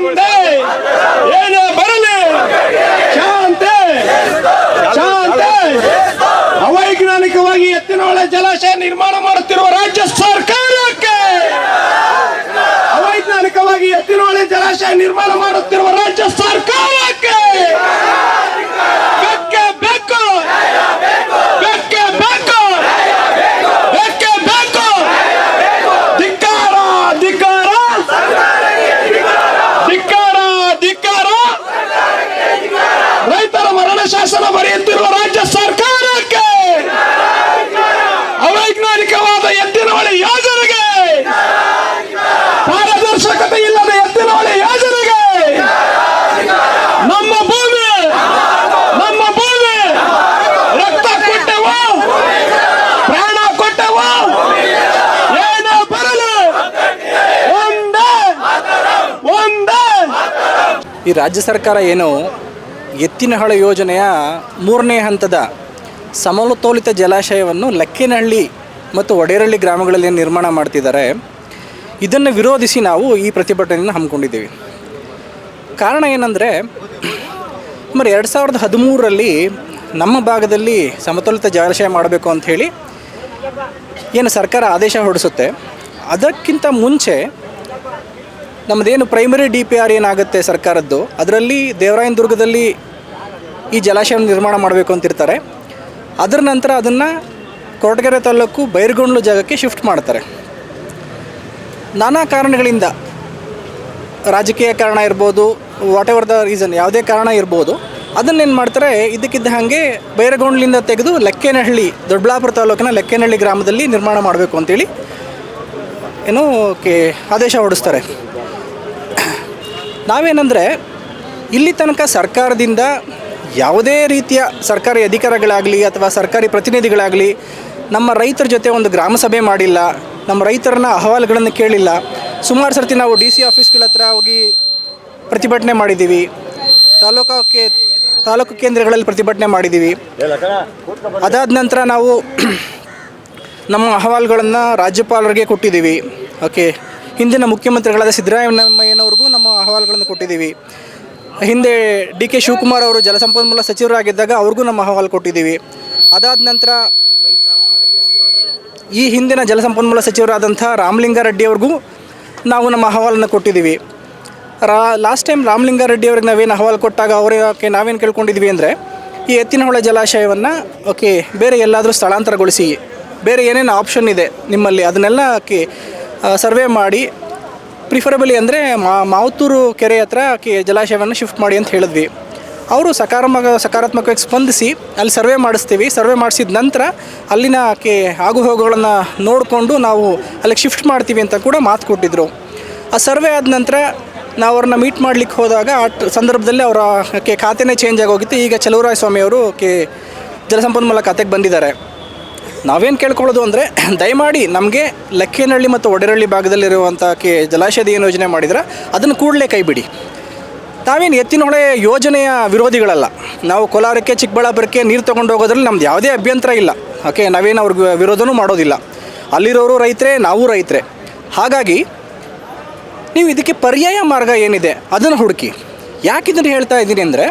ಒಂದೇ ಏನೇ ಬರಲಿ ಶಾಂತಿ ಶಾಂತಿ. ಅವೈಜ್ಞಾನಿಕವಾಗಿ ಎತ್ತಿನಹೊಳೆ ಜಲಾಶಯ ನಿರ್ಮಾಣ ಮಾಡುತ್ತಿರುವ ರಾಜ್ಯ ಸರ್ಕಾರಕ್ಕೆ, ಅವೈಜ್ಞಾನಿಕವಾಗಿ ಎತ್ತಿನಹೊಳೆ ಜಲಾಶಯ ನಿರ್ಮಾಣ ಮಾಡುತ್ತಿರುವ ರಾಜ್ಯ ಸರ್ಕಾರಕ್ಕೆ ಬೆಕ್ಕೆ ಬೇಕು, ಬೆಕ್ಕೆ ಬೇಕು, ಬೆಕ್ಕೆ ಬೇಕು. ಧಿಕ್ಕಾರ ಧಿಕ್ಕಾರ ಧಿಕ್ಕಾರ ಧಿಕ್ಕಾರ. ರೈತರ ಮರಣ ಶಾಸನ ಬರೆಯುತ್ತಿರುವ ರಾಜ್ಯ ಸರ್ಕಾರಕ್ಕೆ, ಅವೈಜ್ಞಾನಿಕವಾದ ಎತ್ತಿನಹೊಳೆ ಯೋಜನೆಗೆ, ಪಾರದರ್ಶಕತೆ ಇಲ್ಲದ ಎತ್ತಿನಹೊಳೆ ಯೋಜನೆಗೆ, ನಮ್ಮ ಭೂಮಿ ನಮ್ಮ ಭೂಮಿ ರಕ್ತ ಕೊಟ್ಟೆವು, ಪ್ರಾಣ ಕೊಟ್ಟೆವು, ಏನೇ ಬರಲಿ ಒಂದೇ ಒಂದೇ. ಈ ರಾಜ್ಯ ಸರ್ಕಾರ ಏನು ಎತ್ತಿನಹೊಳೆ ಯೋಜನೆಯ 3ನೇ ಹಂತದ ಸಮತೋಲಿತ ಜಲಾಶಯವನ್ನು ಲಕ್ಕೇನಹಳ್ಳಿ ಮತ್ತು ಒಡೇರಹಳ್ಳಿ ಗ್ರಾಮಗಳಲ್ಲಿ ನಿರ್ಮಾಣ ಮಾಡ್ತಿದ್ದಾರೆ, ಇದನ್ನು ವಿರೋಧಿಸಿ ನಾವು ಈ ಪ್ರತಿಭಟನೆಯನ್ನು ಹಮ್ಮಿಕೊಂಡಿದ್ದೀವಿ. ಕಾರಣ ಏನಂದರೆ, 2013ರಲ್ಲಿ ನಮ್ಮ ಭಾಗದಲ್ಲಿ ಸಮತೋಲಿತ ಜಲಾಶಯ ಮಾಡಬೇಕು ಅಂಥೇಳಿ ಏನು ಸರ್ಕಾರ ಆದೇಶ ಹೊರಡಿಸುತ್ತೆ, ಅದಕ್ಕಿಂತ ಮುಂಚೆ ನಮ್ಮದೇನು ಪ್ರೈಮರಿ DPR ಏನಾಗುತ್ತೆ ಸರ್ಕಾರದ್ದು, ಅದರಲ್ಲಿ ದೇವರಾಯನದುರ್ಗದಲ್ಲಿ ಈ ಜಲಾಶಯವನ್ನು ನಿರ್ಮಾಣ ಮಾಡಬೇಕು ಅಂತಿರ್ತಾರೆ. ಅದರ ನಂತರ ಅದನ್ನು ಕೊರಟಗೆರೆ ತಾಲೂಕು ಬೈರಗೊಂಡ್ಲು ಜಾಗಕ್ಕೆ ಶಿಫ್ಟ್ ಮಾಡ್ತಾರೆ. ನಾನಾ ಕಾರಣಗಳಿಂದ, ರಾಜಕೀಯ ಕಾರಣ ಇರ್ಬೋದು, ವಾಟ್ ಎವರ್ ದ ರೀಸನ್, ಯಾವುದೇ ಕಾರಣ ಇರ್ಬೋದು, ಅದನ್ನೇನು ಮಾಡ್ತಾರೆ, ಇದಕ್ಕಿದ್ದ ಹಾಗೆ ಬೈರಗೊಂಡ್ಲಿಂದ ತೆಗೆದು ಲಕ್ಕೇನಹಳ್ಳಿ, ದೊಡ್ಡಬಳ್ಳಾಪುರ ತಾಲೂಕಿನ ಲಕ್ಕೇನಹಳ್ಳಿ ಗ್ರಾಮದಲ್ಲಿ ನಿರ್ಮಾಣ ಮಾಡಬೇಕು ಅಂತೇಳಿ ಏನು ಆದೇಶ ಹೊರಡಿಸ್ತಾರೆ. ನಾವೇನೆಂದರೆ, ಇಲ್ಲಿ ತನಕ ಸರ್ಕಾರದಿಂದ ಯಾವುದೇ ರೀತಿಯ ಸರ್ಕಾರಿ ಅಧಿಕಾರಿಗಳಾಗಲಿ ಅಥವಾ ಸರ್ಕಾರಿ ಪ್ರತಿನಿಧಿಗಳಾಗಲಿ ನಮ್ಮ ರೈತರ ಜೊತೆ ಒಂದು ಗ್ರಾಮ ಸಭೆ ಮಾಡಿಲ್ಲ, ನಮ್ಮ ರೈತರನ್ನ ಅಹವಾಲುಗಳನ್ನು ಕೇಳಿಲ್ಲ. ಸುಮಾರು ಸರ್ತಿ ನಾವು DC ಆಫೀಸ್ಗಳ ಹತ್ರ ಹೋಗಿ ಪ್ರತಿಭಟನೆ ಮಾಡಿದ್ದೀವಿ, ತಾಲೂಕು ಕೇಂದ್ರಗಳಲ್ಲಿ ಪ್ರತಿಭಟನೆ ಮಾಡಿದ್ದೀವಿ. ಅದಾದ ನಂತರ ನಾವು ನಮ್ಮ ಅಹವಾಲುಗಳನ್ನು ರಾಜ್ಯಪಾಲರಿಗೆ ಕೊಟ್ಟಿದ್ದೀವಿ. ಹಿಂದಿನ ಮುಖ್ಯಮಂತ್ರಿಗಳಾದ ಸಿದ್ದರಾಮಯ್ಯನವ್ರಿಗೂ ನಮ್ಮ ಅಹವಾಲುಗಳನ್ನು ಕೊಟ್ಟಿದ್ದೀವಿ. ಹಿಂದೆ DK ಶಿವಕುಮಾರ್ ಅವರು ಜಲಸಂಪನ್ಮೂಲ ಸಚಿವರಾಗಿದ್ದಾಗ ಅವ್ರಿಗೂ ನಮ್ಮ ಅಹವಾಲು ಕೊಟ್ಟಿದ್ದೀವಿ. ಅದಾದ ನಂತರ ಈ ಹಿಂದಿನ ಜಲಸಂಪನ್ಮೂಲ ಸಚಿವರಾದಂಥ ರಾಮಲಿಂಗಾರೆಡ್ಡಿ ಅವ್ರಿಗೂ ನಾವು ನಮ್ಮ ಅಹವಾಲನ್ನು ಕೊಟ್ಟಿದ್ದೀವಿ. ಲಾಸ್ಟ್ ಟೈಮ್ ರಾಮಲಿಂಗಾರೆಡ್ಡಿ ಅವ್ರಿಗೆ ನಾವೇನು ಅಹವಾಲು ಕೊಟ್ಟಾಗ ಅವರಿಗೆ ನಾವೇನು ಕೇಳ್ಕೊಂಡಿದ್ವಿ ಅಂದರೆ, ಈ ಎತ್ತಿನಹೊಳೆ ಜಲಾಶಯವನ್ನು ಬೇರೆ ಎಲ್ಲಾದರೂ ಸ್ಥಳಾಂತರಗೊಳಿಸಿ, ಬೇರೆ ಏನೇನು ಆಪ್ಷನ್ ಇದೆ ನಿಮ್ಮಲ್ಲಿ ಅದನ್ನೆಲ್ಲ ಸರ್ವೆ ಮಾಡಿ, ಪ್ರಿಫರಬಲಿ ಅಂದರೆ ಮಾವತ್ತೂರು ಕೆರೆ ಹತ್ರ ಜಲಾಶಯವನ್ನು ಶಿಫ್ಟ್ ಮಾಡಿ ಅಂತ ಹೇಳಿದ್ವಿ. ಅವರು ಸಕಾರಾತ್ಮಕವಾಗಿ ಸ್ಪಂದಿಸಿ ಅಲ್ಲಿ ಸರ್ವೆ ಮಾಡಿಸ್ತೀವಿ, ಸರ್ವೆ ಮಾಡಿಸಿದ ನಂತರ ಅಲ್ಲಿನ ಆಗುಹೋಗುಗಳನ್ನು ನೋಡಿಕೊಂಡು ನಾವು ಅಲ್ಲಿಗೆ ಶಿಫ್ಟ್ ಮಾಡ್ತೀವಿ ಅಂತ ಕೂಡ ಮಾತು ಕೊಟ್ಟಿದ್ದರು. ಆ ಸರ್ವೆ ಆದ ನಂತರ ನಾವು ಅವ್ರನ್ನ ಮೀಟ್ ಮಾಡಲಿಕ್ಕೆ ಹೋದಾಗ ಆ ಸಂದರ್ಭದಲ್ಲಿ ಅವರ ಖಾತೆನೇ ಚೇಂಜ್ ಆಗೋಗಿತ್ತು. ಈಗ ಚಲುವರಾಯಸ್ವಾಮಿಯವರು ಜಲಸಂಪನ್ಮೂಲ ಖಾತೆಗೆ ಬಂದಿದ್ದಾರೆ. ನಾವೇನು ಕೇಳ್ಕೊಳ್ಳೋದು ಅಂದರೆ, ದಯಮಾಡಿ ನಮಗೆ ಲಕ್ಕೇನಹಳ್ಳಿ ಮತ್ತು ಒಡೇರಹಳ್ಳಿ ಭಾಗದಲ್ಲಿರುವಂಥ ಜಲಾಶಯದ ಏನು ಯೋಜನೆ ಮಾಡಿದ್ರೆ ಅದನ್ನು ಕೂಡಲೇ ಕೈ ಬಿಡಿ. ನಾವೇನು ಎತ್ತಿನಹೊಳೆ ಯೋಜನೆಯ ವಿರೋಧಿಗಳಲ್ಲ, ನಾವು ಕೋಲಾರಕ್ಕೆ ಚಿಕ್ಕಬಳ್ಳಾಪುರಕ್ಕೆ ನೀರು ತೊಗೊಂಡು ಹೋಗೋದ್ರಲ್ಲಿ ನಮ್ದು ಯಾವುದೇ ಅಭ್ಯಂತರ ಇಲ್ಲ. ನಾವೇನು ಅವ್ರಿಗೆ ವಿರೋಧನೂ ಮಾಡೋದಿಲ್ಲ. ಅಲ್ಲಿರೋರು ರೈತರೇ, ನಾವು ರೈತರೇ. ಹಾಗಾಗಿ ನೀವು ಇದಕ್ಕೆ ಪರ್ಯಾಯ ಮಾರ್ಗ ಏನಿದೆ ಅದನ್ನು ಹುಡುಕಿ. ಯಾಕಿದನ್ನು ಹೇಳ್ತಾ ಇದ್ದೀನಿ ಅಂದರೆ,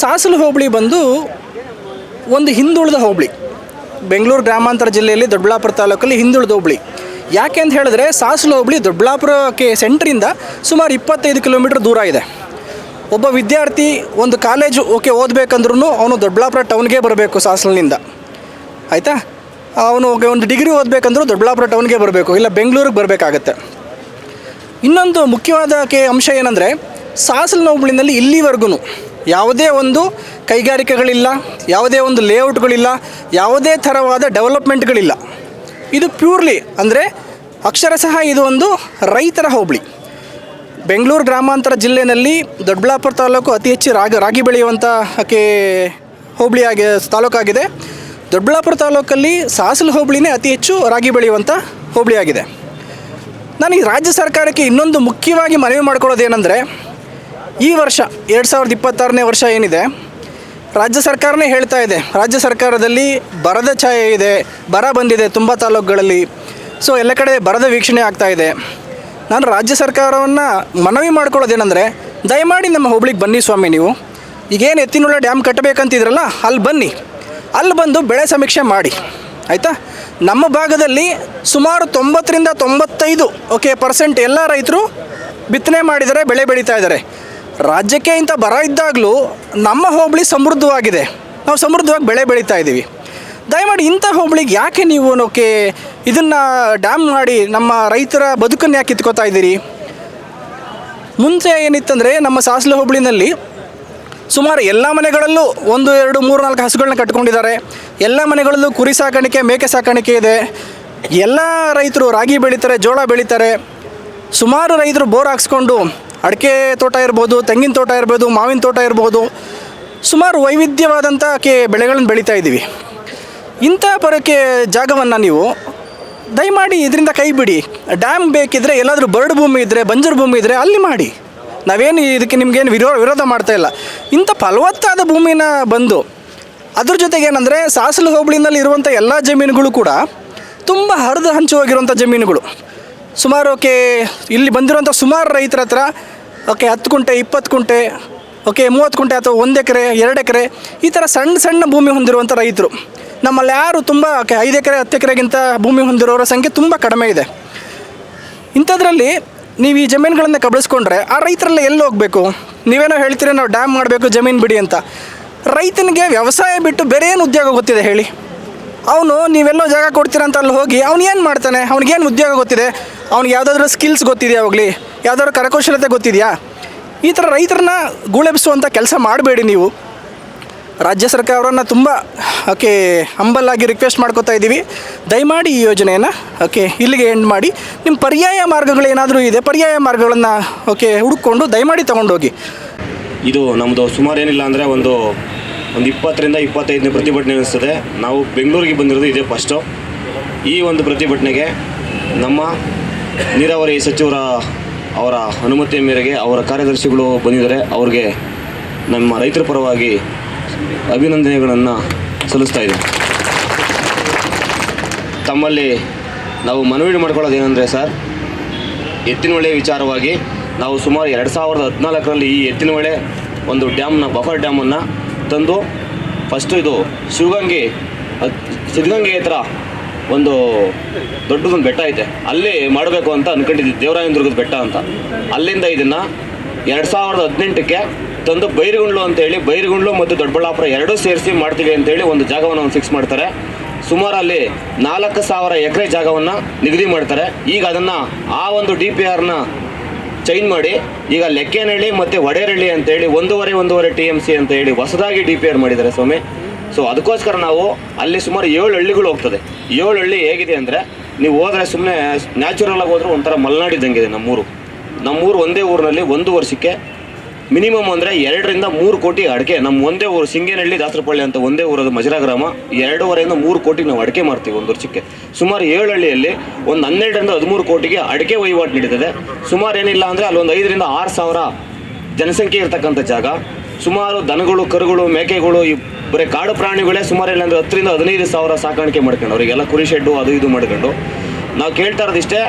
ಸಾಸಲು ಹೋಬಳಿ ಬಂದು ಒಂದು ಹಿಂದುಳಿದ ಹೋಬಳಿ, ಬೆಂಗಳೂರು ಗ್ರಾಮಾಂತರ ಜಿಲ್ಲೆಯಲ್ಲಿ ದೊಡ್ಡಬಳ್ಳಾಪುರ ತಾಲೂಕಲ್ಲಿ ಹಿಂದುಳಿದ ಹೋಬಳಿ. ಯಾಕೆ ಅಂತ ಹೇಳಿದ್ರೆ, ಸಾಸಲು ಹೋಬಳಿ ದೊಡ್ಡಬಳ್ಳಾಪುರಕ್ಕೆ ಸೆಂಟ್ರಿಂದ ಸುಮಾರು 25 ಕಿಲೋಮೀಟ್ರ್ ದೂರ ಇದೆ. ಒಬ್ಬ ವಿದ್ಯಾರ್ಥಿ ಒಂದು ಕಾಲೇಜು ಓದಬೇಕಂದ್ರೂ ಅವನು ದೊಡ್ಡಬಳ್ಳಾಪುರ ಟೌನ್ಗೆ ಬರಬೇಕು ಸಾಸಲಿನಿಂದ, ಆಯಿತಾ. ಅವನು ಒಂದು ಡಿಗ್ರಿ ಓದಬೇಕಂದ್ರೂ ದೊಡ್ಡಬಳ್ಳಾಪುರ ಟೌನ್ಗೆ ಬರಬೇಕು, ಇಲ್ಲ ಬೆಂಗಳೂರಿಗೆ ಬರಬೇಕಾಗತ್ತೆ. ಇನ್ನೊಂದು ಮುಖ್ಯವಾದ ಅಂಶ ಏನಂದರೆ, ಸಾಸಲು ಹೋಬಳಿನಲ್ಲಿ ಇಲ್ಲಿವರೆಗೂ ಯಾವುದೇ ಒಂದು ಕೈಗಾರಿಕೆಗಳಿಲ್ಲ, ಯಾವುದೇ ಒಂದು ಲೇಔಟ್ಗಳಿಲ್ಲ, ಯಾವುದೇ ಥರವಾದ ಡೆವಲಪ್ಮೆಂಟ್ಗಳಿಲ್ಲ. ಇದು ಪ್ಯೂರ್ಲಿ ಅಂದರೆ ಅಕ್ಷರಶಃ ಇದು ಒಂದು ರೈತರ ಹೋಬಳಿ. ಬೆಂಗಳೂರು ಗ್ರಾಮಾಂತರ ಜಿಲ್ಲೆಯಲ್ಲಿ ದೊಡ್ಡಬಳ್ಳಾಪುರ ತಾಲೂಕು ಅತಿ ಹೆಚ್ಚು ರಾಗಿ ಬೆಳೆಯುವಂಥ ತಾಲೂಕಾಗಿದೆ. ದೊಡ್ಡಬಳ್ಳಾಪುರ ತಾಲೂಕಲ್ಲಿ ಸಾಸಲು ಹೋಬಳಿನೇ ಅತಿ ಹೆಚ್ಚು ರಾಗಿ ಬೆಳೆಯುವಂಥ ಹೋಬಳಿಯಾಗಿದೆ. ನಾನು ಈ ರಾಜ್ಯ ಸರ್ಕಾರಕ್ಕೆ ಇನ್ನೊಂದು ಮುಖ್ಯವಾಗಿ ಮನವಿ ಮಾಡ್ಕೊಳ್ಳೋದೇನೆಂದರೆ, ಈ ವರ್ಷ 2026ನೇ ವರ್ಷ ಏನಿದೆ, ರಾಜ್ಯ ಸರ್ಕಾರನೇ ಹೇಳ್ತಾ ಇದೆ, ರಾಜ್ಯ ಸರ್ಕಾರದಲ್ಲಿ ಬರದ ಛಾಯೆ ಇದೆ, ಬರ ಬಂದಿದೆ ತುಂಬ ತಾಲೂಕುಗಳಲ್ಲಿ. ಸೊ ಎಲ್ಲ ಕಡೆ ಬರದ ವೀಕ್ಷಣೆ ಆಗ್ತಾ ಇದೆ. ನಾನು ರಾಜ್ಯ ಸರ್ಕಾರವನ್ನು ಮನವಿ ಮಾಡ್ಕೊಳ್ಳೋದೇನೆಂದರೆ, ದಯಮಾಡಿ ನಮ್ಮ ಹೋಬಳಿಗೆ ಬನ್ನಿ ಸ್ವಾಮಿ. ನೀವು ಈಗೇನು ಎತ್ತಿನೊಳ ಡ್ಯಾಮ್ ಕಟ್ಟಬೇಕಂತಿದ್ರಲ್ಲ, ಅಲ್ಲಿ ಬನ್ನಿ, ಅಲ್ಲಿ ಬಂದು ಬೆಳೆ ಸಮೀಕ್ಷೆ ಮಾಡಿ, ಆಯಿತಾ. ನಮ್ಮ ಭಾಗದಲ್ಲಿ ಸುಮಾರು 90ರಿಂದ 95% ಎಲ್ಲ ರೈತರು ಬಿತ್ತನೆ ಮಾಡಿದ್ದಾರೆ, ಬೆಳೆ ಬೆಳೀತಾ ಇದ್ದಾರೆ. ರಾಜ್ಯಕ್ಕೆ ಇಂಥ ಬರ ಇದ್ದಾಗಲೂ ನಮ್ಮ ಹೋಬಳಿ ಸಮೃದ್ಧವಾಗಿದೆ, ನಾವು ಸಮೃದ್ಧವಾಗಿ ಬೆಳೆ ಬೆಳೀತಾ ಇದ್ದೀವಿ. ದಯಮಾಡಿ ಇಂಥ ಹೋಬಳಿಗೆ ಯಾಕೆ ನೀವು ಇದನ್ನು ಡ್ಯಾಮ್ ಮಾಡಿ ನಮ್ಮ ರೈತರ ಬದುಕನ್ನು ಯಾಕೆ ಕಿತ್ಕೋತಾ ಇದ್ದೀರಿ? ಮುಂಚೆ ಏನಿತ್ತಂದರೆ ನಮ್ಮ ಸಾಸ್ಲು ಹೋಬಳಿನಲ್ಲಿ ಸುಮಾರು ಎಲ್ಲ ಮನೆಗಳಲ್ಲೂ 1, 2, 3, 4 ಹಸುಗಳನ್ನ ಕಟ್ಕೊಂಡಿದ್ದಾರೆ. ಎಲ್ಲ ಮನೆಗಳಲ್ಲೂ ಕುರಿ ಸಾಕಾಣಿಕೆ, ಮೇಕೆ ಸಾಕಾಣಿಕೆ ಇದೆ. ಎಲ್ಲ ರೈತರು ರಾಗಿ ಬೆಳೀತಾರೆ, ಜೋಳ ಬೆಳೀತಾರೆ. ಸುಮಾರು ರೈತರು ಬೋರ್ ಹಾಕ್ಸ್ಕೊಂಡು ಅಡಿಕೆ ತೋಟ ಇರ್ಬೋದು, ತೆಂಗಿನ ತೋಟ ಇರ್ಬೋದು, ಮಾವಿನ ತೋಟ ಇರ್ಬೋದು, ಸುಮಾರು ವೈವಿಧ್ಯವಾದಂಥ ಬೆಳೆಗಳನ್ನು ಬೆಳೀತಾ ಇದ್ದೀವಿ. ಇಂಥ ಜಾಗವನ್ನು ನೀವು ದಯಮಾಡಿ ಇದರಿಂದ ಕೈ ಬಿಡಿ. ಡ್ಯಾಮ್ ಬೇಕಿದ್ದರೆ ಎಲ್ಲಾದರೂ ಬರಡು ಭೂಮಿ ಇದ್ದರೆ, ಬಂಜರು ಭೂಮಿ ಇದ್ದರೆ ಅಲ್ಲಿ ಮಾಡಿ. ನಾವೇನು ಇದಕ್ಕೆ ನಿಮಗೇನು ವಿರೋಧ ಮಾಡ್ತಾ ಇಲ್ಲ. ಇಂಥ ಫಲವತ್ತಾದ ಭೂಮಿನ ಬಂದು ಅದ್ರ ಜೊತೆಗೆ ಏನಂದರೆ, ಸಾಸಲು ಹೋಬಳಿನಲ್ಲಿ ಇರುವಂಥ ಎಲ್ಲ ಜಮೀನುಗಳು ಕೂಡ ತುಂಬ ಹರಿದು ಹಂಚು ಹೋಗಿರುವಂಥ ಜಮೀನುಗಳು. ಸುಮಾರು ಇಲ್ಲಿ ಬಂದಿರುವಂಥ ಸುಮಾರು ರೈತರ ಹತ್ರ 10 ಕುಂಟೆ, 20 ಕುಂಟೆ, 30 ಕುಂಟೆ ಅಥವಾ 1 ಎಕರೆ, 2 ಎಕರೆ ಈ ಥರ ಸಣ್ಣ ಭೂಮಿ ಹೊಂದಿರುವಂಥ ರೈತರು. ನಮ್ಮಲ್ಲಿ ಯಾರು ತುಂಬ 5 ಎಕರೆ, 10 ಎಕರೆಗಿಂತ ಭೂಮಿ ಹೊಂದಿರೋರ ಸಂಖ್ಯೆ ತುಂಬ ಕಡಿಮೆ ಇದೆ. ಇಂಥದ್ರಲ್ಲಿ ನೀವು ಈ ಜಮೀನುಗಳನ್ನು ಕಬಳಿಸ್ಕೊಂಡ್ರೆ ಆ ರೈತರೆಲ್ಲ ಎಲ್ಲಿ ಹೋಗಬೇಕು? ನೀವೇನೋ ಹೇಳ್ತೀರಿ ನಾವು ಡ್ಯಾಮ್ ಮಾಡಬೇಕು, ಜಮೀನು ಬಿಡಿ ಅಂತ. ರೈತನಿಗೆ ವ್ಯವಸಾಯ ಬಿಟ್ಟು ಬೇರೆ ಏನು ಉದ್ಯೋಗ ಗೊತ್ತಿದೆ ಹೇಳಿ? ಅವನು ನೀವೆಲ್ಲೋ ಜಾಗ ಕೊಡ್ತೀರಂತ ಅಲ್ಲಿ ಹೋಗಿ ಅವ್ನು ಏನು ಮಾಡ್ತಾನೆ? ಅವ್ನಿಗೇನು ಉದ್ಯೋಗ ಗೊತ್ತಿದೆ? ಅವ್ನಿಗೆ ಯಾವುದಾದ್ರೂ ಸ್ಕಿಲ್ಸ್ ಗೊತ್ತಿದೆಯಾ? ಹೋಗಲಿ, ಯಾವುದಾದ್ರೂ ಕರಕೌಶಲತೆ ಗೊತ್ತಿದೆಯಾ? ಈ ಥರ ರೈತರನ್ನ ಗೂಳೆಬ್ಬಿಸುವಂಥ ಕೆಲಸ ಮಾಡಬೇಡಿ ನೀವು. ರಾಜ್ಯ ಸರ್ಕಾರವನ್ನು ತುಂಬ ಹಂಬಲಾಗಿ ರಿಕ್ವೆಸ್ಟ್ ಮಾಡ್ಕೋತಾ ಇದ್ದೀವಿ, ದಯಮಾಡಿ ಈ ಯೋಜನೆಯನ್ನು ಇಲ್ಲಿಗೆ ಎಂಡ್ ಮಾಡಿ. ನಿಮ್ಮ ಪರ್ಯಾಯ ಮಾರ್ಗಗಳೇನಾದರೂ ಇದೆ, ಪರ್ಯಾಯ ಮಾರ್ಗಗಳನ್ನು ಹುಡುಕೊಂಡು ದಯಮಾಡಿ ತೊಗೊಂಡೋಗಿ. ಇದು ನಮ್ಮದು ಸುಮಾರು ಏನಿಲ್ಲ ಅಂದರೆ ಒಂದು 20ರಿಂದ 25ನೇ ಪ್ರತಿಭಟನೆ ಅನಿಸ್ತದೆ. ನಾವು ಬೆಂಗಳೂರಿಗೆ ಬಂದಿರೋದು ಇದೇ ಫಸ್ಟು. ಈ ಒಂದು ಪ್ರತಿಭಟನೆಗೆ ನಮ್ಮ ನೀರಾವರಿ ಸಚಿವರ ಅವರ ಅನುಮತಿಯ ಮೇರೆಗೆ ಅವರ ಕಾರ್ಯದರ್ಶಿಗಳು ಬಂದಿದ್ದಾರೆ. ಅವ್ರಿಗೆ ನಮ್ಮ ರೈತರ ಪರವಾಗಿ ಅಭಿನಂದನೆಗಳನ್ನು ಸಲ್ಲಿಸ್ತಾ ಇದ್ದೀವಿ. ತಮ್ಮಲ್ಲಿ ನಾವು ಮನವಿ ಮಾಡ್ಕೊಳ್ಳೋದೇನೆಂದರೆ ಸರ್, ಎತ್ತಿನಹೊಳೆ ವಿಚಾರವಾಗಿ ನಾವು ಸುಮಾರು 2014ರಲ್ಲಿ ಈ ಎತ್ತಿನಹೊಳೆ ಒಂದು ಡ್ಯಾಮ್ನ ಬಫರ್ ಡ್ಯಾಮನ್ನು ತಂದು ಫಸ್ಟು ಇದು ಸಿದ್ಧಗಂಗೆ ಹತ್ರ ಒಂದು ದೊಡ್ಡದೊಂದು ಬೆಟ್ಟ ಐತೆ, ಅಲ್ಲಿ ಮಾಡಬೇಕು ಅಂತ ಅಂದ್ಕೊಂಡಿದ್ವಿ, ದೇವರಾಯನದುರ್ಗದ ಬೆಟ್ಟ ಅಂತ. ಅಲ್ಲಿಂದ ಇದನ್ನು 2018ಕ್ಕೆ ತಂದು ಬೈರಗುಂಡ್ಲು ಅಂತೇಳಿ, ಬೈರಗುಂಡ್ಲು ಮತ್ತು ದೊಡ್ಡಬಳ್ಳಾಪುರ ಎರಡೂ ಸೇರಿಸಿ ಮಾಡ್ತೀವಿ ಅಂತೇಳಿ ಒಂದು ಜಾಗವನ್ನು ಫಿಕ್ಸ್ ಮಾಡ್ತಾರೆ. ಸುಮಾರು ಅಲ್ಲಿ 4,000 ಎಕರೆ ಜಾಗವನ್ನು ನಿಗದಿ ಮಾಡ್ತಾರೆ. ಈಗ ಅದನ್ನು ಆ ಒಂದು DPRನ ಚೇಂಜ್ ಮಾಡಿ ಈಗ ಲೆಕ್ಕೇನಹಳ್ಳಿ ಮತ್ತು ವಡೇರಹಳ್ಳಿ ಅಂತೇಳಿ 1.5 TMC ಅಂತ ಹೇಳಿ ಹೊಸದಾಗಿ DPR ಮಾಡಿದ್ದಾರೆ ಸ್ವಾಮಿ. ಸೊ ಅದಕ್ಕೋಸ್ಕರ ನಾವು ಅಲ್ಲಿ ಸುಮಾರು 7 ಹಳ್ಳಿಗಳು ಹೋಗ್ತದೆ. 7 ಹಳ್ಳಿ ಹೇಗಿದೆ ಅಂದರೆ, ನೀವು ಹೋದರೆ ಸುಮ್ಮನೆ ನ್ಯಾಚುರಲಾಗಿ ಹೋದ್ರೆ ಒಂಥರ ಮಲೆನಾಡಿದ್ದಂಗಿದೆ ನಮ್ಮೂರು. ಒಂದೇ ಊರಿನಲ್ಲಿ ಒಂದು ವರ್ಷಕ್ಕೆ ಮಿನಿಮಮ್ ಅಂದರೆ 2ರಿಂದ 3 ಕೋಟಿ ಅಡಿಕೆ. ನಮ್ಮ ಒಂದೇ ಊರು ಸಿಂಗೇನಹಳ್ಳಿ ದಾಸರಪಳ್ಳಿ ಅಂತ ಒಂದೇ ಊರದು ಮಜರಾ ಗ್ರಾಮ, 2.5ರಿಂದ 3 ಕೋಟಿ ನಾವು ಅಡಿಕೆ ಮಾಡ್ತೀವಿ ಒಂದು ವರ್ಷಕ್ಕೆ. ಸುಮಾರು 7 ಹಳ್ಳಿಯಲ್ಲಿ ಒಂದು 12ರಿಂದ 13 ಕೋಟಿಗೆ ಅಡಿಕೆ ವಹಿವಾಟು ನಡೀತದೆ. ಸುಮಾರು ಏನಿಲ್ಲ ಅಂದರೆ ಅಲ್ಲೊಂದು 5ರಿಂದ 6 ಸಾವಿರ ಜನಸಂಖ್ಯೆ ಇರ್ತಕ್ಕಂಥ ಜಾಗ. ಸುಮಾರು ದನಗಳು, ಕರುಗಳು, ಮೇಕೆಗಳು, ಈ ಬರೀ ಕಾಡು ಪ್ರಾಣಿಗಳೇ ಸುಮಾರು ಇಲ್ಲ ಅಂದರೆ 10ರಿಂದ 15 ಸಾವಿರ ಸಾಕಾಣಿಕೆ ಮಾಡ್ಕೊಂಡು ಅವರಿಗೆಲ್ಲ ಕುರಿ ಶೆಡ್ಡು ಅದು ಇದು ಮಾಡ್ಕೊಂಡು. ನಾವು ಕೇಳ್ತಾ ಇರೋದಿಷ್ಟೇ,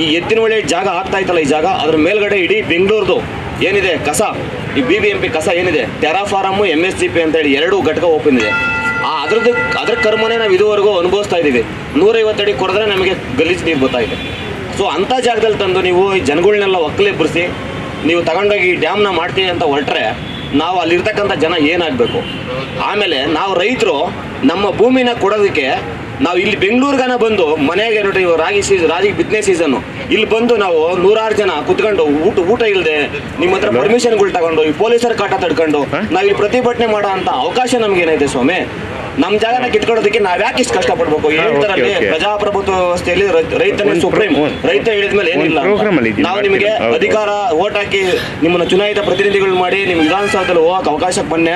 ಈ ಎತ್ತಿನಹೊಳೆ ಜಾಗ ಆಗ್ತಾ ಇತ್ತಲ್ಲ, ಈ ಜಾಗ ಅದ್ರ ಮೇಲ್ಗಡೆ ಇಡೀ ಬೆಂಗಳೂರ್ದು ಏನಿದೆ ಕಸ, ಈ BBMP ಕಸ ಏನಿದೆ, ಟೆರಾಫಾರಮ್ಮು MSGP ಅಂತೇಳಿ 2 ಘಟಕ ಓಪನ್ ಇದೆ. ಅದ್ರ ಕರ್ಮನೇ ನಾವು ಇದುವರೆಗೂ ಅನುಭವಿಸ್ತಾ ಇದ್ದೀವಿ. 150 ಅಡಿ ಕೊರೆದ್ರೆ ನಮಗೆ ಗಲೀಜು ನೀರು ಗೊತ್ತಾಗಿದೆ. ಸೊ ಅಂಥ ಜಾಗದಲ್ಲಿ ತಂದು ನೀವು ಈ ಜನಗಳನ್ನೆಲ್ಲ ಒಕ್ಕಲೆಬ್ಬರಿಸಿ ನೀವು ತಗೊಂಡೋಗಿ ಡ್ಯಾಮ್ನ ಮಾಡ್ತೀವಿ ಅಂತ ಹೊರಟ್ರೆ ನಾವು ಅಲ್ಲಿರ್ತಕ್ಕಂಥ ಜನ ಏನಾಗಬೇಕು? ಆಮೇಲೆ ನಾವು ರೈತರು ನಮ್ಮ ಭೂಮಿನ ಕೊಡೋದಕ್ಕೆ ನಾವು ಇಲ್ಲಿ ಬೆಂಗಳೂರಿಗಾನ ಬಂದು ಮನೆಗೆ ನೋಡಿ, ರಾಗಿ ಬಿತ್ತನೆ ಸೀಸನ್ನು ಇಲ್ಲಿ ಬಂದು ನಾವು 100 ಜನ ಕುತ್ಕೊಂಡು ಊಟ ಇಲ್ಲದೆ ನಿಮ್ಮ ಹತ್ರ ಪರ್ಮಿಷನ್ಗಳು ತಗೊಂಡು ಈ ಪೊಲೀಸರ ಕಾಟ ತಡ್ಕೊಂಡು ನಾವು ಇಲ್ಲಿ ಪ್ರತಿಭಟನೆ ಮಾಡೋ ಅಂತ ಅವಕಾಶ ನಮ್ಗೇನೈತೆ ಸ್ವಾಮಿ? ನಮ್ಮ ಜಾಗನ ಕಿತ್ಕೊಳ್ಳೋದಕ್ಕೆ ನಾವು ಯಾಕೆ ಇಷ್ಟು ಕಷ್ಟಪಡ್ಬೇಕು? ಹೇಳ್ತಾರಲ್ಲಿ ಪ್ರಜಾಪ್ರಭುತ್ವ ವ್ಯವಸ್ಥೆಯಲ್ಲಿ ರೈತನೇ ಸುಪ್ರೀಂ, ರೈತ ಹೇಳಿದ್ಮೇಲೆ ಏನಿಲ್ಲ. ನಾವು ನಿಮಗೆ ಅಧಿಕಾರ ಓಟ್ ಹಾಕಿ ನಿಮ್ಮನ್ನು ಚುನಾಯಿತ ಪ್ರತಿನಿಧಿಗಳು ಮಾಡಿ ನಿಮ್ಮ ವಿಧಾನಸೌಧದಲ್ಲಿ ಹೋಗಕ್ಕೆ ಅವಕಾಶ ಬನ್ನಿ.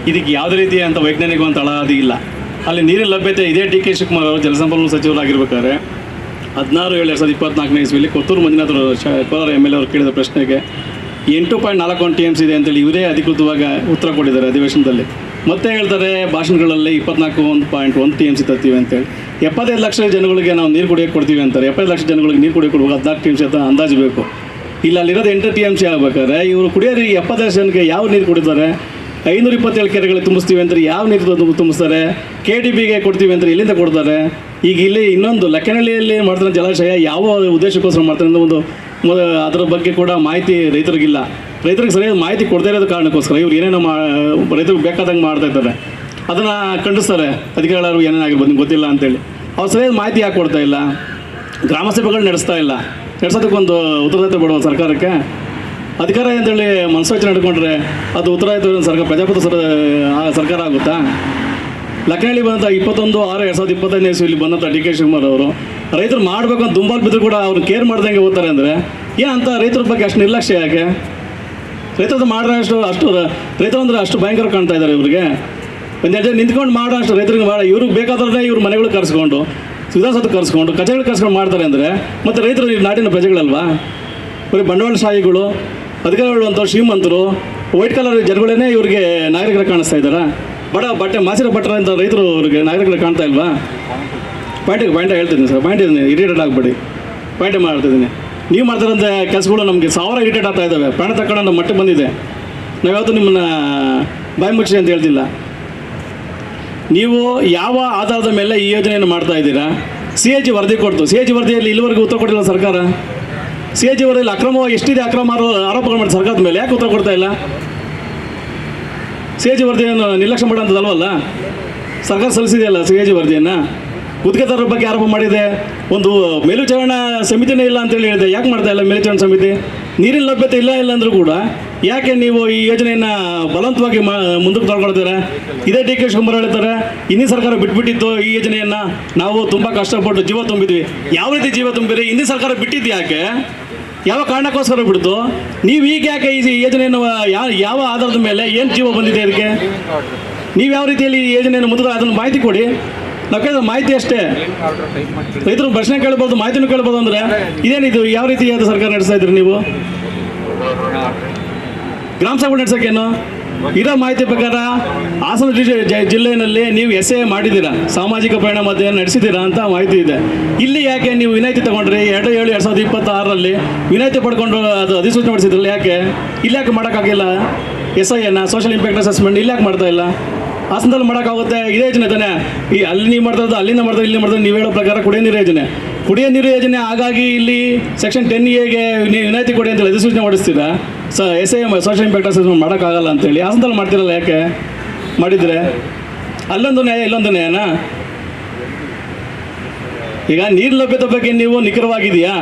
ಇದಕ್ಕೆ ಯಾವುದೇ ರೀತಿಯಂಥ ವೈಜ್ಞಾನಿಕವಂತ ಅಳಹದಿ ಇಲ್ಲ. ಅಲ್ಲಿ ನೀರಿನ ಲಭ್ಯತೆ ಇದೇ DK ಶಿವಕುಮಾರ್ ಅವರು ಜಲಸಂಪನ್ಮೂಲ ಸಚಿವರಾಗಿರ್ಬೇಕಾದ್ರೆ 16/7/2024 ಇಸ್ವಿಯಲ್ಲಿ ಕೊತ್ತೂರು ಮಂಜುನಾಥ್ ಕೋಲಾರ MLA ಅವರು ಕೇಳಿದ ಪ್ರಶ್ನೆಗೆ 8.41 TMC ಇದೆ ಅಂತೇಳಿ ಇವರೇ ಅಧಿಕೃತವಾಗಿ ಉತ್ತರ ಕೊಟ್ಟಿದ್ದಾರೆ ಅಧಿವೇಶನದಲ್ಲಿ. ಮತ್ತೆ ಹೇಳ್ತಾರೆ ಭಾಷಣಗಳಲ್ಲಿ 24.1 TMC ತರ್ತೀವಿ ಅಂತೇಳಿ. 75 ಲಕ್ಷ ಜನಗಳಿಗೆ ನಾವು ನೀರು ಕುಡಿಯೋಕ್ಕೆ ಕೊಡ್ತೀವಿ ಅಂತಾರೆ. 75 ಲಕ್ಷ ಜನಗಳಿಗೆ ನೀರು ಕುಡಿಯೋಕ್ಕೆ ಕೊಡುವಾಗ 14 TMC ಅಂತ ಅಂದಾಜು ಬೇಕು. ಇಲ್ಲ ಅಲ್ಲಿರೋದು 8 TMC ಆಗ್ಬೇಕಾದ್ರೆ ಇವರು ಕುಡಿಯೋರಿಗೆ 70 ಲಕ್ಷ ಜನಕ್ಕೆ ಯಾವ ನೀರು ಕುಡಿತಾರೆ? 527 ಕೆರೆಗಳಿಗೆ ತುಂಬಿಸ್ತೀವಿ ಅಂತಾರೆ, ಯಾವ ನೀರು ತುಂಬಿಸ್ತಾರೆ? KDBಗೆ ಕೊಡ್ತೀವಿ ಅಂತಾರೆ, ಎಲ್ಲಿಂದ ಕೊಡ್ತಾರೆ? ಈಗ ಇಲ್ಲಿ ಇನ್ನೊಂದು ಲಕ್ಕನಹಳ್ಳಿಯಲ್ಲಿ ಮಾಡ್ತಾರೆ ಜಲಾಶಯ, ಯಾವ ಉದ್ದೇಶಕ್ಕೋಸ್ಕರ ಮಾಡ್ತಾರೆ ಅನ್ನೋ ಅದರ ಬಗ್ಗೆ ಕೂಡ ಮಾಹಿತಿ ರೈತರಿಗಿಲ್ಲ. ರೈತರಿಗೆ ಸರಿಯಾದ ಮಾಹಿತಿ ಕೊಡದೇ ಇರೋದು ಕಾರಣಕ್ಕೋಸ್ಕರ ಇವ್ರು ಏನೇನೋ ರೈತರಿಗೆ ಬೇಕಾದಂಗೆ ಮಾಡ್ತಾ ಇದ್ದಾರೆ. ಅದನ್ನು ಖಂಡಿಸ್ತಾರೆ ಅಧಿಕಾರಿಗಳು, ಏನೇನಾಗಿರ್ಬೋದು ನಿಮ್ಗೆ ಗೊತ್ತಿಲ್ಲ ಅಂತೇಳಿ. ಅವ್ರು ಸರಿಯಾದ ಮಾಹಿತಿ ಯಾಕೆ ಕೊಡ್ತಾ ಇಲ್ಲ? ಗ್ರಾಮ ಸಭೆಗಳು ನಡೆಸ್ತಾ ಇಲ್ಲ. ನಡೆಸೋದಕ್ಕೊಂದು ಉತ್ತರದಾಯಿತ್ವ ಬಿಡುವ ಸರ್ಕಾರಕ್ಕೆ. ಅಧಿಕಾರ ಅಂತೇಳಿ ಮನಸ್ಸೋಚನೆ ನಡ್ಕೊಂಡ್ರೆ ಅದು ಉತ್ತರದಾಯಿತ್ವ ಸರ್ಕಾರ, ಪ್ರಜಾಪ್ರಭುತ್ವ ಸರ್ಕಾರ ಆಗುತ್ತಾ? ಲಕ್ಕನಹಳ್ಳಿ ಬಂದಂಥ 21/6/2025 ಇಲ್ಲಿ ಬಂದಂಥ DK ಶಿವಕುಮಾರ್ ಅವರು ರೈತರು ಮಾಡಬೇಕು ಅಂತ ದುಂಬಾಲು ಬಿದ್ದರೂ ಕೂಡ ಅವ್ರು ಕೇರ್ ಮಾಡ್ದಂಗೆ ಓದ್ತಾರೆ ಅಂದರೆ ಏನಂತ ರೈತರ ಬಗ್ಗೆ ಅಷ್ಟು ನಿರ್ಲಕ್ಷ್ಯ ಯಾಕೆ? ರೈತರದ್ದು ಮಾಡಿದ್ರೆ ಅಷ್ಟು ರೈತರು ಅಂದರೆ ಅಷ್ಟು ಭಯಂಕರ ಕಾಣ್ತಾ ಇದ್ದಾರೆ ಇವ್ರಿಗೆ. ಒಂದೆರಡು ಜನ ನಿಂತ್ಕೊಂಡು ಮಾಡೋ ಅಷ್ಟು ರೈತರಿಗೆ ಇವ್ರಿಗೆ ಬೇಕಾದ್ರೆ ಇವ್ರ ಮನೆಗಳು ಕರೆಸ್ಕೊಂಡು ವಿಧಾನಸೌಧ ಕರೆಸ್ಕೊಂಡು ಕಚೇರಿಗಳು ಕರೆಸ್ಕೊಂಡು ಮಾಡ್ತಾರೆ ಅಂದರೆ ಮತ್ತೆ ರೈತರು ನಾಡಿನ ಪ್ರಜೆಗಳಲ್ವಾ? ಬರೀ ಬಂಡವಾಳಶಾಹಿಗಳು, ಅಧಿಕಾರಿಗಳು ಅಂತ ಶ್ರೀಮಂತರು, ವೈಟ್ ಕಲರ್ ಜನಗಳೇ ಇವ್ರಿಗೆ ನಾಗರಿಕರ ಕಾಣಿಸ್ತಾ ಇದ್ದಾರಾ? ಬಟ್ಟೆ ಮಾಸಿರ ಭಟ್ರ ಅಂತ ರೈತರು ಅವ್ರಿಗೆ ನಾಗರಿಕರು ಕಾಣ್ತಾ ಇಲ್ವಾ? ಪಾಯಿಂಟ್ ಹೇಳ್ತಿದ್ದೀನಿ ಸರ್, ಪಾಯಿಂಟ್ ಇದ್ದೀನಿ, ಇರಿಟೇಟ್ ಆಗಬೇಡಿ, ಪಾಯಿಂಟ್ ಮಾಡ್ತಿದ್ದೀನಿ. ನೀವು ಮಾಡ್ತಾರಂಥ ಕೆಲಸಗಳು ನಮಗೆ 1000 ಇರಿಟೇಟ್ ಆಗ್ತಾ ಇದ್ದಾವೆ. ಪ್ರಾಣ ತಕ್ಕಣ ನಮ್ಮ ಮಟ್ಟಕ್ಕೆ ಬಂದಿದೆ. ನಾವ್ಯಾವತ್ತೂ ನಿಮ್ಮನ್ನು ಬಾಯಿ ಮುಚ್ಚಿ ಅಂತ ಹೇಳ್ತಿಲ್ಲ. ನೀವು ಯಾವ ಆಧಾರದ ಮೇಲೆ ಈ ಯೋಜನೆಯನ್ನು ಮಾಡ್ತಾ ಇದ್ದೀರಾ? CAG ವರದಿ ಕೊಡ್ತು. CAG ವರದಿಯಲ್ಲಿ ಇಲ್ಲಿವರೆಗೂ ಉತ್ತರ ಕೊಟ್ಟಿಲ್ಲ ಸರ್ಕಾರ. CAG ವರದಿಯಲ್ಲಿ ಅಕ್ರಮವಾಗಿ ಎಷ್ಟಿದೆ ಆರೋಪಗಳು ಮಾಡಿ ಸರ್ಕಾರದ ಮೇಲೆ ಯಾಕೆ ಉತ್ತರ ಕೊಡ್ತಾ ಇಲ್ಲ? CAG ವರದಿಯನ್ನು ನಿರ್ಲಕ್ಷ್ಯ ಮಾಡೋಂಥದ್ದಲ್ವಲ್ಲ, ಸರ್ಕಾರ ಸಲ್ಲಿಸಿದೆಯಲ್ಲ CAG ವರದಿಯನ್ನು. ಗುತ್ತಿಗೆದಾರರ ಬಗ್ಗೆ ಆರೋಪ ಮಾಡಿದೆ, ಒಂದು ಮೇಲ್ವಿಚಾರಣಾ ಸಮಿತಿನೇ ಇಲ್ಲ ಅಂತೇಳಿ ಹೇಳಿದೆ. ಯಾಕೆ ಮಾಡ್ತಾ ಇಲ್ಲ ಮೇಲ್ವಿಚಾರಣಾ ಸಮಿತಿ? ನೀರಿನ ಲಭ್ಯತೆ ಇಲ್ಲ ಅಂದರೂ ಕೂಡ ಯಾಕೆ ನೀವು ಈ ಯೋಜನೆಯನ್ನು ಬಲವಂತವಾಗಿ ಮುಂದಕ್ಕೆ ತಗೊಳ್ತೀರಾ? ಇದೇ DK ಶಿವಕುಮಾರ್ ಹೇಳ್ತಾರೆ, ಹಿಂದಿನ ಸರ್ಕಾರ ಬಿಟ್ಬಿಟ್ಟಿತ್ತು ಈ ಯೋಜನೆಯನ್ನು, ನಾವು ತುಂಬ ಕಷ್ಟಪಟ್ಟು ಜೀವ ತುಂಬಿದ್ವಿ. ಯಾವ ರೀತಿ ಜೀವ ತುಂಬಿರಿ? ಹಿಂದಿನ ಸರ್ಕಾರ ಬಿಟ್ಟಿದ್ದು ಯಾಕೆ? ಯಾವ ಕಾರಣಕ್ಕೋಸ್ಕರ ಬಿಡ್ತು? ನೀವು ಈಗ ಯಾಕೆ ಈ ಯೋಜನೆಯನ್ನು ಯಾವ ಆಧಾರದ ಮೇಲೆ ಏನು ಜೀವ ಬಂದಿದೆ ಅದಕ್ಕೆ? ನೀವು ಯಾವ ರೀತಿಯಲ್ಲಿ ಈ ಯೋಜನೆಯನ್ನು ಮುಂದೆ ಅದನ್ನು ಮಾಹಿತಿ ಕೊಡಿ. ನಾವು ಕೇಳಿದ್ರೆ ಮಾಹಿತಿ ಅಷ್ಟೇ. ರೈತರು ಪ್ರಶ್ನೆ ಕೇಳ್ಬೋದು, ಮಾಹಿತಿನೂ ಕೇಳ್ಬೋದು. ಅಂದರೆ ಇದೇನಿದು? ಯಾವ ರೀತಿಯಾದ ಸರ್ಕಾರ ನಡೆಸ್ತಾ ಇದ್ರಿ ನೀವು? ಗ್ರಾಮ ಸಭೆಗಳು ನಡೆಸೋಕ್ಕೇನು? ಇರೋ ಮಾಹಿತಿ ಪ್ರಕಾರ ಹಾಸನ ಜಿಲ್ಲೆಯಲ್ಲಿ ನೀವು SA ಮಾಡಿದ್ದೀರಾ, ಸಾಮಾಜಿಕ ಪರಿಣಾಮ ಅಧ್ಯಯನ ನಡೆಸಿದ್ದೀರಾ ಅಂತ ಮಾಹಿತಿ ಇದೆ. ಇಲ್ಲಿ ಯಾಕೆ ನೀವು ವಿನಾಯಿತಿ ತಗೊಂಡ್ರಿ? 2/7/2026 ವಿನಾಯಿತಿ ಪಡ್ಕೊಂಡು ಅದು ಅಧಿಸೂಚನೆ ಮಾಡಿಸಿದ್ರಲ್ಲ, ಯಾಕೆ ಇಲ್ಲಿ ಯಾಕೆ ಮಾಡೋಕ್ಕಾಗಿಲ್ಲ? SIನ ಸೋಷಿಯಲ್ ಇಂಪ್ಯಾಕ್ಟ್ ಅಸೆಸ್ಮೆಂಟ್ ಇಲ್ಲಿ ಯಾಕೆ ಮಾಡ್ತಾ ಇಲ್ಲ? ಹಾಸನದಲ್ಲಿ ಮಾಡೋಕ್ಕಾಗುತ್ತೆ. ಇದೇ ಯೋಜನೆ ತಾನೆ. ಈ ಅಲ್ಲಿ ನೀವು ಮಾಡ್ತಾ ಇರೋದು, ಅಲ್ಲಿಂದ ಮಾಡ್ತಾರೆ, ಇಲ್ಲಿ ಮಾಡ್ತಾರೆ. ನೀವು ಹೇಳೋ ಪ್ರಕಾರ ಕುಡಿಯೋ ನೀರು ಯೋಜನೆ ಹಾಗಾಗಿ ಇಲ್ಲಿ ಸೆಕ್ಷನ್ 10A ನೀವು ವಿನಾಯಿತಿ ಕೊಡಿ ಅಂತೇಳಿ ಅಧಿಸೂಚನೆ ಹೊಡಿಸ್ತೀರಾ? SI ಸೋಷಿಯಲ್ ಇಂಪ್ಯಾಕ್ಟ್ ಅಸೆಸ್ಮೆಂಟ್ ಮಾಡೋಕ್ಕಾಗಲ್ಲ ಅಂತೇಳಿ ಹಾಸನದಲ್ಲಿ ಮಾಡ್ತಿರಲ್ಲ, ಯಾಕೆ ಮಾಡಿದರೆ? ಅಲ್ಲೊಂದು ನ್ಯಾಯ ಇಲ್ಲೊಂದು ನ್ಯಾಯನಾ? ಈಗ ನೀರು ಲಭ್ಯತೆ ಬಗ್ಗೆ ನೀವು ನಿಖರವಾಗಿದೆಯಾ?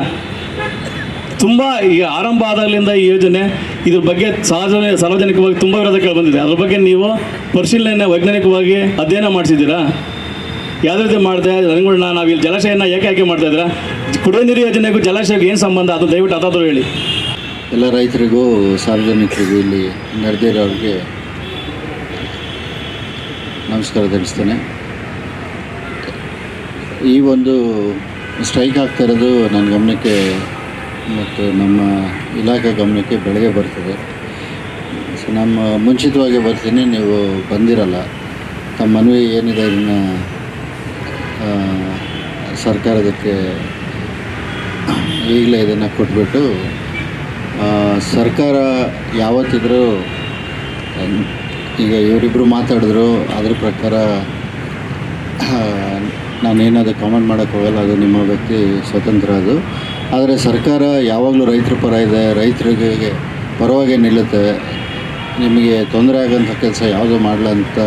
ತುಂಬ ಈಗ ಆರಂಭ ಆದಾಗಲಿಂದ ಈ ಯೋಜನೆ ಇದ್ರ ಬಗ್ಗೆ ಸಾರ್ವಜನಿಕವಾಗಿ ತುಂಬ ವಿರೋಧ ಕೇಳಿ ಬಂದಿದೆ. ಅದ್ರ ಬಗ್ಗೆ ನೀವು ಪರಿಶೀಲನೆ ವೈಜ್ಞಾನಿಕವಾಗಿ ಅಧ್ಯಯನ ಮಾಡಿಸಿದ್ದೀರಾ? ಯಾವುದೇ ರೀತಿ ಮಾಡಿದೆ ಜನಗಳನ್ನ ನಾವು ಇಲ್ಲಿ ಜಲಾಶಯನ ಯಾಕೆ ಮಾಡ್ತಾ ಇದ್ದೀರಾ? ಕುಡಿಯೋ ನೀರು ಯೋಜನೆಗೂ ಜಲಾಶಯಕ್ಕೆ ಏನು ಸಂಬಂಧ? ಅದು ದಯವಿಟ್ಟು ಅದಾದರೂ ಹೇಳಿ. ಎಲ್ಲ ರೈತರಿಗೂ ಸಾರ್ವಜನಿಕರಿಗೂ ಇಲ್ಲಿ ನಡೆದಿರೋರಿಗೆ ನಮಸ್ಕಾರ ತಿಳಿಸ್ತೇನೆ. ಈ ಒಂದು ಸ್ಟ್ರೈಕ್ ಆಗ್ತಾ ಇರೋದು ನನ್ನ ಗಮನಕ್ಕೆ ಮತ್ತು ನಮ್ಮ ಇಲಾಖೆ ಗಮನಕ್ಕೆ ಬೆಳಗ್ಗೆ ಬರ್ತದೆ. ಸೊ ನಮ್ಮ ಮುಂಚಿತವಾಗಿ ಬರ್ತೀನಿ, ನೀವು ಬಂದಿರಲ್ಲ. ತಮ್ಮ ಮನವಿ ಏನಿದೆ ಇದನ್ನು ಸರ್ಕಾರದಕ್ಕೆ ಈಗಲೇ ಇದನ್ನು ಕೊಟ್ಬಿಟ್ಟು ಸರ್ಕಾರ ಯಾವತ್ತಿದ್ರೂ ಈಗ ಇವರಿಬ್ಬರು ಮಾತಾಡಿದ್ರು, ಅದ್ರ ಪ್ರಕಾರ ನಾನೇನಾದರೂ ಕಾಮೆಂಟ್ ಮಾಡೋಕ್ಕೆ ಹೋಗಲ್ಲ. ಅದು ನಿಮ್ಮ ವ್ಯಕ್ತಿ ಸ್ವತಂತ್ರ ಅದು. ಆದರೆ ಸರ್ಕಾರ ಯಾವಾಗಲೂ ರೈತರ ಪರ ಇದೆ, ರೈತರಿಗೆ ಪರವಾಗಿ ನಿಲ್ಲುತ್ತೆ. ನಿಮಗೆ ತೊಂದರೆ ಆಗೋಂಥ ಕೆಲಸ ಯಾವುದೂ ಮಾಡಲ್ಲ ಅಂತ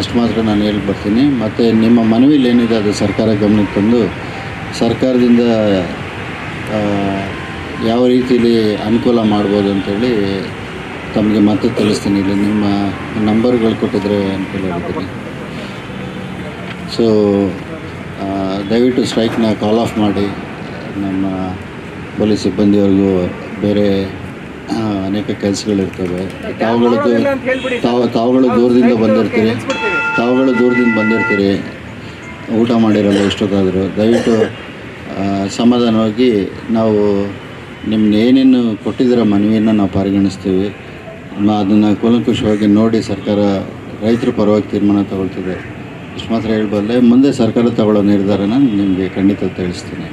ಅಷ್ಟು ಮಾತ್ರ ನಾನು ಹೇಳ್ಬರ್ತೀನಿ. ಮತ್ತು ನಿಮ್ಮ ಮನವಿಲಿ ಏನಿದೆ ಅದು ಸರ್ಕಾರ ಗಮನಕ್ಕೆ ತಂದು ಸರ್ಕಾರದಿಂದ ಯಾವ ರೀತಿಯಲ್ಲಿ ಅನುಕೂಲ ಮಾಡ್ಬೋದು ಅಂಥೇಳಿ ತಮಗೆ ಮತ್ತೆ ತಿಳಿಸ್ತೀನಿ. ಇಲ್ಲಿ ನಿಮ್ಮ ನಂಬರ್ಗಳು ಕೊಟ್ಟಿದ್ರೆ ಅನುಕೂಲ ಆಗಿದ್ದೀನಿ. ಸೊ ದಯವಿಟ್ಟು ಸ್ಟ್ರೈಕ್ನ ಕಾಲ್ ಆಫ್ ಮಾಡಿ. ನಮ್ಮ ಪೊಲೀಸ್ ಸಿಬ್ಬಂದಿಯವ್ರಿಗೂ ಬೇರೆ ಅನೇಕ ಕೆಲಸಗಳಿರ್ತವೆ. ತಾವುಗಳು ದೂರದಿಂದ ಬಂದಿರ್ತೀರಿ, ಊಟ ಮಾಡಿರಲ್ಲ ಎಷ್ಟೊತ್ತಾದರೂ. ದಯವಿಟ್ಟು ಸಮಾಧಾನವಾಗಿ ನಾವು ನಿಮ್ಗೆ ಏನೇನು ಕೊಟ್ಟಿದ್ದೀರ ಮನವಿಯನ್ನು ನಾವು ಪರಿಗಣಿಸ್ತೀವಿ. ಅದನ್ನು ಕೂಲಂಕುಷವಾಗಿ ನೋಡಿ ಸರ್ಕಾರ ರೈತರ ಪರವಾಗಿ ತೀರ್ಮಾನ ತಗೊಳ್ತಿದೆ. ಇಷ್ಟು ಮಾತ್ರ ಹೇಳಬಲ್ಲೆ. ಮುಂದೆ ಸರ್ಕಾರ ತಗೊಳ್ಳೋ ನಿರ್ಧಾರನ ನಿಮಗೆ ಖಂಡಿತ ತಿಳಿಸ್ತೀನಿ.